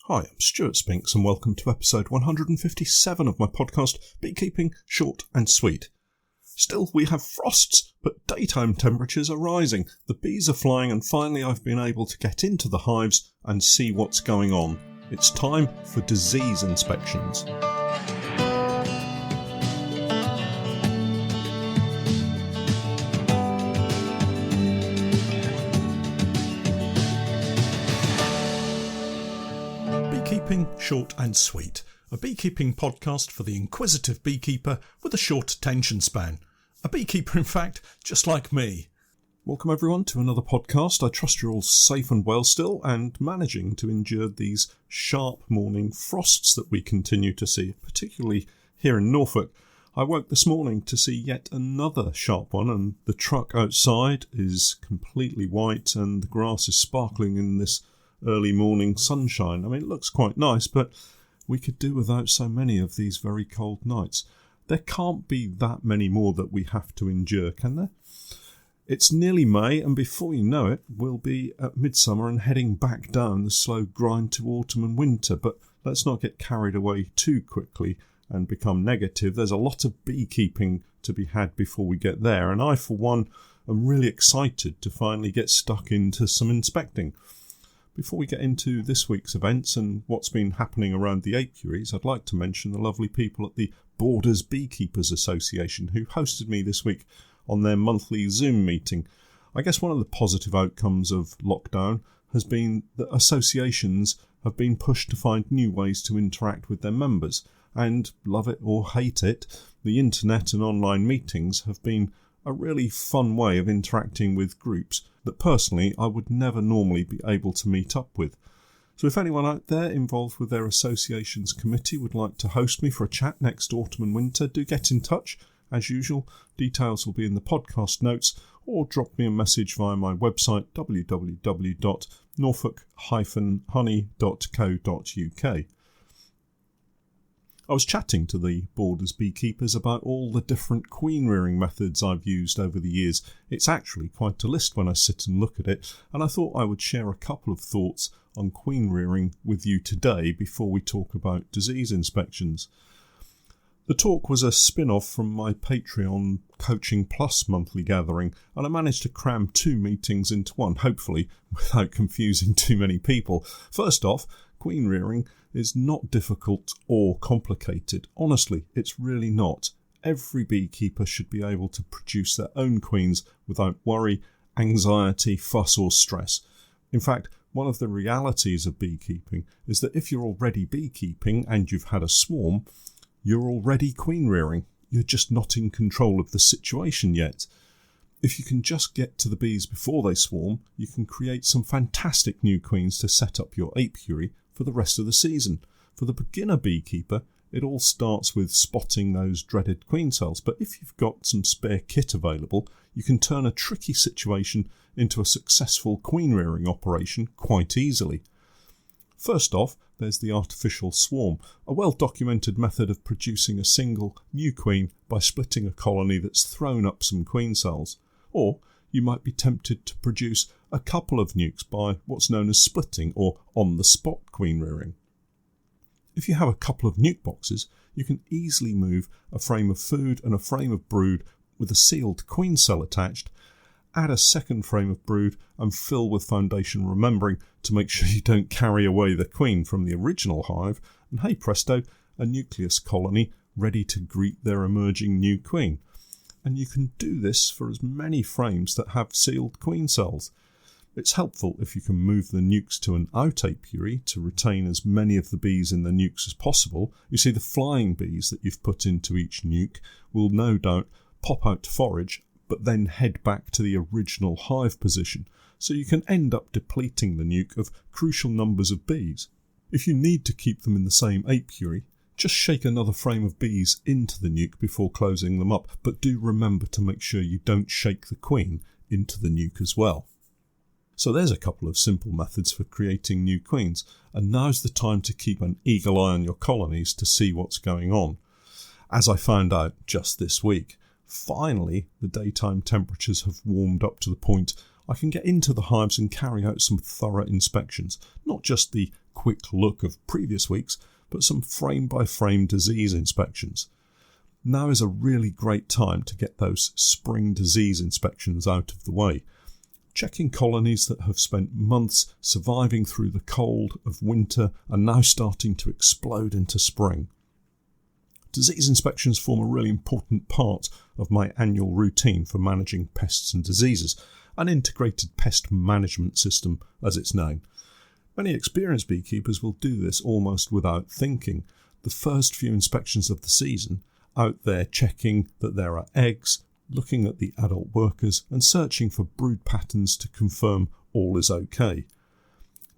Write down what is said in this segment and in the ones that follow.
Hi, I'm Stewart Spinks and welcome to episode 157 of my podcast, Beekeeping Short and Sweet. Still, we have frosts, but daytime temperatures are rising, the bees are flying, and finally I've been able to get into the hives and see what's going on. It's time for disease inspections. Beekeeping Short and Sweet, a beekeeping podcast for the inquisitive beekeeper with a short attention span. A beekeeper, in fact, just like me. Welcome everyone to another podcast. I trust you're all safe and well still and managing to endure these sharp morning frosts that we continue to see, particularly here in Norfolk. I woke this morning to see yet another sharp one, and the truck outside is completely white and the grass is sparkling in this early morning sunshine. I mean, it looks quite nice, but we could do without so many of these very cold nights. There can't be that many more that we have to endure, can there? It's nearly May, and before you know it, we'll be at midsummer and heading back down the slow grind to autumn and winter. But let's not get carried away too quickly and become negative. There's a lot of beekeeping to be had before we get there, and I, for one, am really excited to finally get stuck into some inspecting. Before we get into this week's events and what's been happening around the apiaries, I'd like to mention the lovely people at the Borders Beekeepers Association who hosted me this week on their monthly Zoom meeting. I guess one of the positive outcomes of lockdown has been that associations have been pushed to find new ways to interact with their members, and love it or hate it, the internet and online meetings have been a really fun way of interacting with groups that personally I would never normally be able to meet up with. So if anyone out there involved with their association's committee would like to host me for a chat next autumn and winter, do get in touch. As usual, details will be in the podcast notes, or drop me a message via my website www.norfolk-honey.co.uk. I was chatting to the Borders beekeepers about all the different queen rearing methods I've used over the years. It's actually quite a list when I sit and look at it, and I thought I would share a couple of thoughts on queen rearing with you today before we talk about disease inspections. The talk was a spin-off from my Patreon Coaching Plus monthly gathering, and I managed to cram 2 meetings into one, hopefully without confusing too many people. First off, queen rearing is not difficult or complicated. Honestly, it's really not. Every beekeeper should be able to produce their own queens without worry, anxiety, fuss or stress. In fact, one of the realities of beekeeping is that if you're already beekeeping and you've had a swarm, you're already queen rearing. You're just not in control of the situation yet. If you can just get to the bees before they swarm, you can create some fantastic new queens to set up your apiary for the rest of the season. For the beginner beekeeper, it all starts with spotting those dreaded queen cells, but if you've got some spare kit available, you can turn a tricky situation into a successful queen rearing operation quite easily. First off, there's the artificial swarm, a well-documented method of producing a single new queen by splitting a colony that's thrown up some queen cells. Or you might be tempted to produce a couple of nukes by what's known as splitting or on-the-spot queen rearing. If you have a couple of nuke boxes, you can easily move a frame of food and a frame of brood with a sealed queen cell attached, add a second frame of brood and fill with foundation, remembering to make sure you don't carry away the queen from the original hive, and hey presto, a nucleus colony ready to greet their emerging new queen. And you can do this for as many frames that have sealed queen cells. It's helpful if you can move the nukes to an out apiary to retain as many of the bees in the nukes as possible. You see, the flying bees that you've put into each nuke will no doubt pop out to forage, but then head back to the original hive position, so you can end up depleting the nuke of crucial numbers of bees. If you need to keep them in the same apiary, just shake another frame of bees into the nuke before closing them up, but do remember to make sure you don't shake the queen into the nuke as well. So there's a couple of simple methods for creating new queens, and now's the time to keep an eagle eye on your colonies to see what's going on. As I found out just this week, finally the daytime temperatures have warmed up to the point I can get into the hives and carry out some thorough inspections, not just the quick look of previous weeks, but some frame-by-frame disease inspections. Now is a really great time to get those spring disease inspections out of the way. Checking colonies that have spent months surviving through the cold of winter are now starting to explode into spring. Disease inspections form a really important part of my annual routine for managing pests and diseases, an integrated pest management system as it's known. Many experienced beekeepers will do this almost without thinking. The first few inspections of the season, out there checking that there are eggs, looking at the adult workers and searching for brood patterns to confirm all is okay.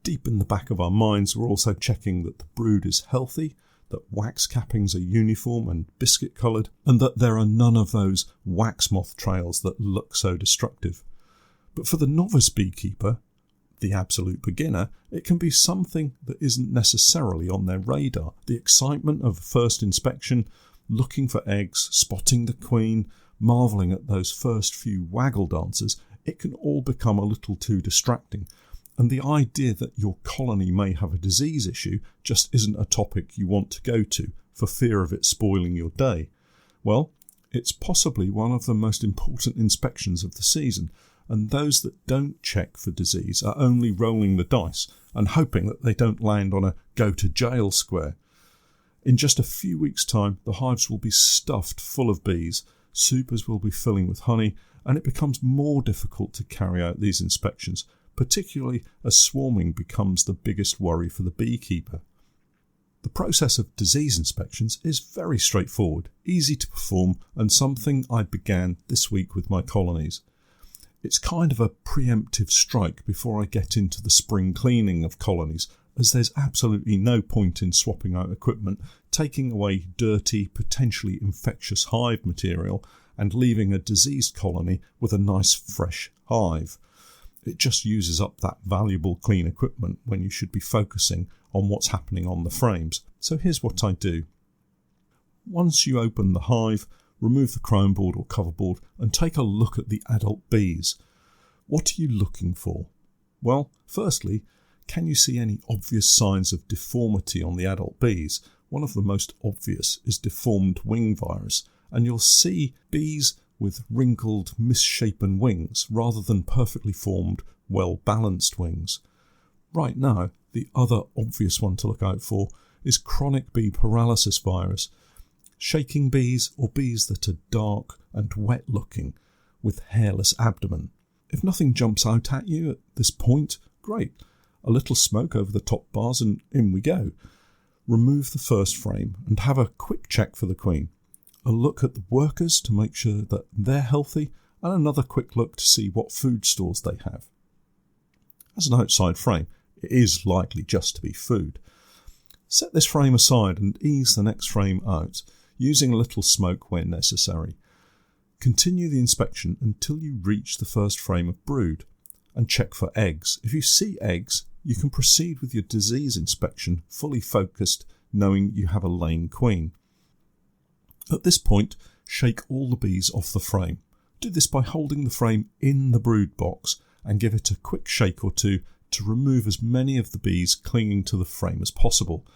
Deep in the back of our minds, we're also checking that the brood is healthy, that wax cappings are uniform and biscuit coloured, and that there are none of those wax moth trails that look so destructive. But for the novice beekeeper, the absolute beginner, it can be something that isn't necessarily on their radar. The excitement of first inspection, looking for eggs, spotting the queen, marvelling at those first few waggle dances, it can all become a little too distracting. And the idea that your colony may have a disease issue just isn't a topic you want to go to for fear of it spoiling your day. Well, it's possibly one of the most important inspections of the season, and those that don't check for disease are only rolling the dice and hoping that they don't land on a go-to-jail square. In just a few weeks' time, the hives will be stuffed full of bees, supers will be filling with honey, and it becomes more difficult to carry out these inspections, particularly as swarming becomes the biggest worry for the beekeeper. The process of disease inspections is very straightforward, easy to perform, and something I began this week with my colonies. It's kind of a preemptive strike before I get into the spring cleaning of colonies, as there's absolutely no point in swapping out equipment, taking away dirty, potentially infectious hive material, and leaving a diseased colony with a nice fresh hive. It just uses up that valuable clean equipment when you should be focusing on what's happening on the frames. So here's what I do. Once you open the hive, remove the chrome board or cover board and take a look at the adult bees. What are you looking for? Well, firstly, can you see any obvious signs of deformity on the adult bees? One of the most obvious is deformed wing virus, and you'll see bees with wrinkled, misshapen wings rather than perfectly formed, well-balanced wings. Right now, the other obvious one to look out for is chronic bee paralysis virus, shaking bees or bees that are dark and wet-looking with hairless abdomen. If nothing jumps out at you at this point, great. A little smoke over the top bars and in we go. Remove the first frame and have a quick check for the queen. A look at the workers to make sure that they're healthy, and another quick look to see what food stores they have. As an outside frame, it is likely just to be food. Set this frame aside and ease the next frame out, using a little smoke when necessary. Continue the inspection until you reach the first frame of brood, and check for eggs. If you see eggs, you can proceed with your disease inspection fully focused, knowing you have a laying queen. At this point, shake all the bees off the frame. Do this by holding the frame in the brood box and give it a quick shake or two to remove as many of the bees clinging to the frame as possible.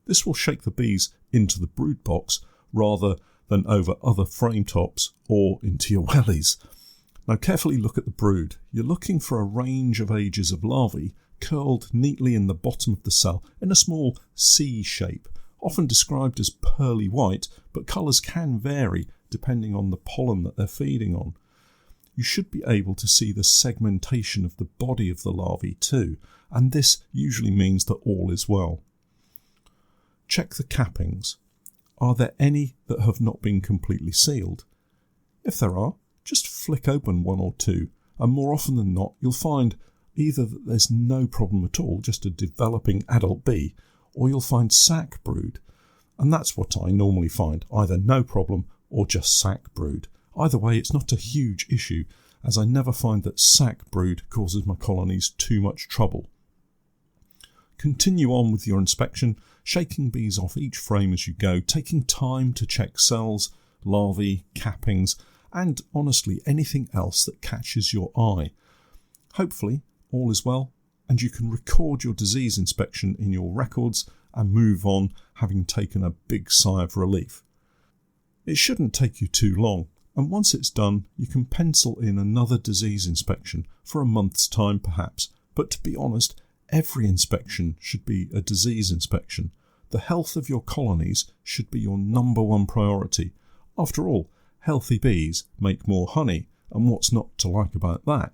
This will shake the bees into the brood box rather than over other frame tops or into your wellies. Now carefully look at the brood. You're looking for a range of ages of larvae curled neatly in the bottom of the cell in a small C shape, often described as pearly white, but colours can vary depending on the pollen that they're feeding on. You should be able to see the segmentation of the body of the larvae too, and this usually means that all is well. Check the cappings. Are there any that have not been completely sealed? If there are, just flick open one or two, and more often than not you'll find either that there's no problem at all, just a developing adult bee, or you'll find sac brood. And that's what I normally find, either no problem or just sac brood. Either way, it's not a huge issue, as I never find that sac brood causes my colonies too much trouble. Continue on with your inspection, shaking bees off each frame as you go, taking time to check cells, larvae, cappings, and honestly anything else that catches your eye. Hopefully, all is well, and you can record your disease inspection in your records and move on, having taken a big sigh of relief. It shouldn't take you too long, and once it's done, you can pencil in another disease inspection for a month's time perhaps. But to be honest, every inspection should be a disease inspection. The health of your colonies should be your number one priority. After all, healthy bees make more honey, and what's not to like about that?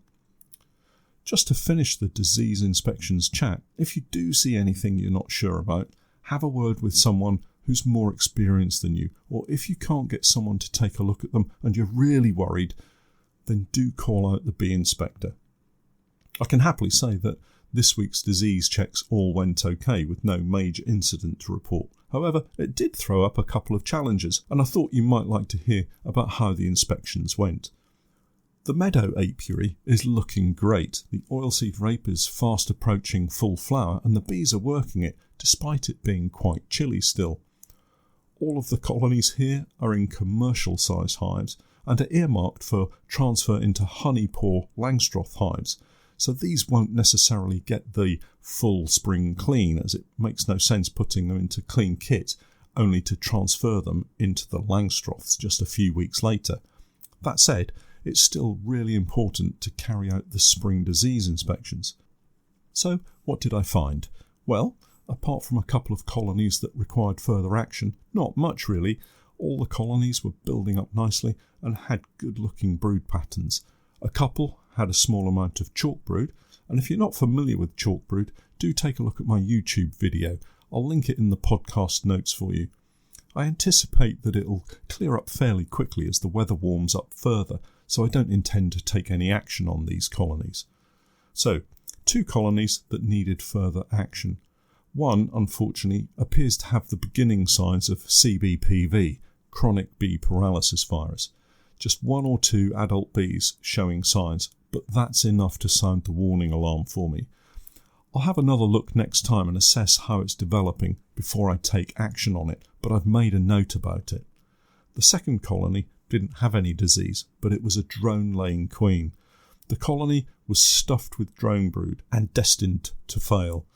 Just to finish the disease inspections chat, if you do see anything you're not sure about, have a word with someone who's more experienced than you, or if you can't get someone to take a look at them and you're really worried, then do call out the bee inspector. I can happily say that this week's disease checks all went okay with no major incident to report. However, it did throw up a couple of challenges, and I thought you might like to hear about how the inspections went. The meadow apiary is looking great. The oilseed rape is fast approaching full flower and the bees are working it, despite it being quite chilly still. All of the colonies here are in commercial size hives and are earmarked for transfer into honey-poor Langstroth hives, so these won't necessarily get the full spring clean, as it makes no sense putting them into clean kit only to transfer them into the Langstroths just a few weeks later. That said, it's still really important to carry out the spring disease inspections. So, what did I find? Well, apart from a couple of colonies that required further action, not much really. All the colonies were building up nicely and had good-looking brood patterns. A couple had a small amount of chalk brood, and if you're not familiar with chalk brood, do take a look at my YouTube video. I'll link it in the podcast notes for you. I anticipate that it'll clear up fairly quickly as the weather warms up further, so I don't intend to take any action on these colonies. So, 2 colonies that needed further action. One, unfortunately, appears to have the beginning signs of CBPV, chronic bee paralysis virus. Just 1 or 2 adult bees showing signs, but that's enough to sound the warning alarm for me. I'll have another look next time and assess how it's developing before I take action on it, but I've made a note about it. The second colony didn't have any disease, but it was a drone-laying queen. The colony was stuffed with drone brood and destined to fail.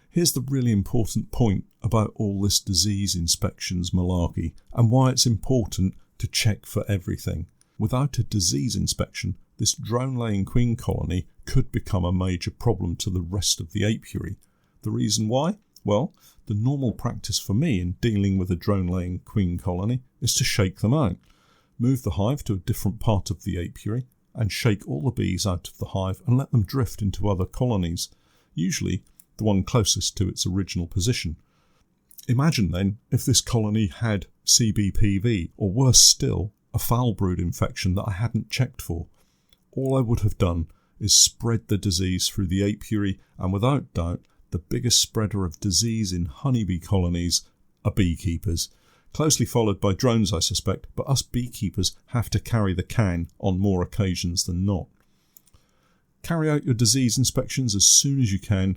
Here's the really important point about all this disease inspections malarkey and why it's important to check for everything. Without a disease inspection, this drone-laying queen colony could become a major problem to the rest of the apiary. The reason why? Well, the normal practice for me in dealing with a drone-laying queen colony is to shake them out. Move the hive to a different part of the apiary and shake all the bees out of the hive and let them drift into other colonies, usually the one closest to its original position. Imagine then if this colony had CBPV, or worse still, a foul brood infection that I hadn't checked for. All I would have done is spread the disease through the apiary, and without doubt the biggest spreader of disease in honeybee colonies are beekeepers. Closely followed by drones, I suspect, but us beekeepers have to carry the can on more occasions than not. Carry out your disease inspections as soon as you can,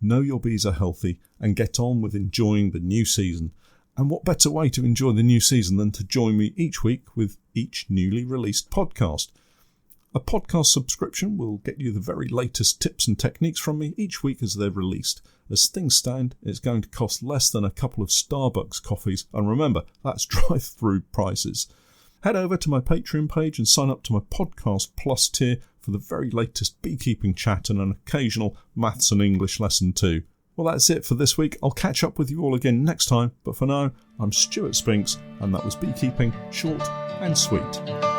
know your bees are healthy, and get on with enjoying the new season. And what better way to enjoy the new season than to join me each week with each newly released podcast? A podcast subscription will get you the very latest tips and techniques from me each week as they're released. As things stand, it's going to cost less than a couple of Starbucks coffees, and remember, that's drive-through prices. Head over to my Patreon page and sign up to my Podcast Plus tier for the very latest beekeeping chat and an occasional maths and English lesson too. Well, that's it for this week. I'll catch up with you all again next time, but for now, I'm Stewart Spinks, and that was Beekeeping Short and Sweet.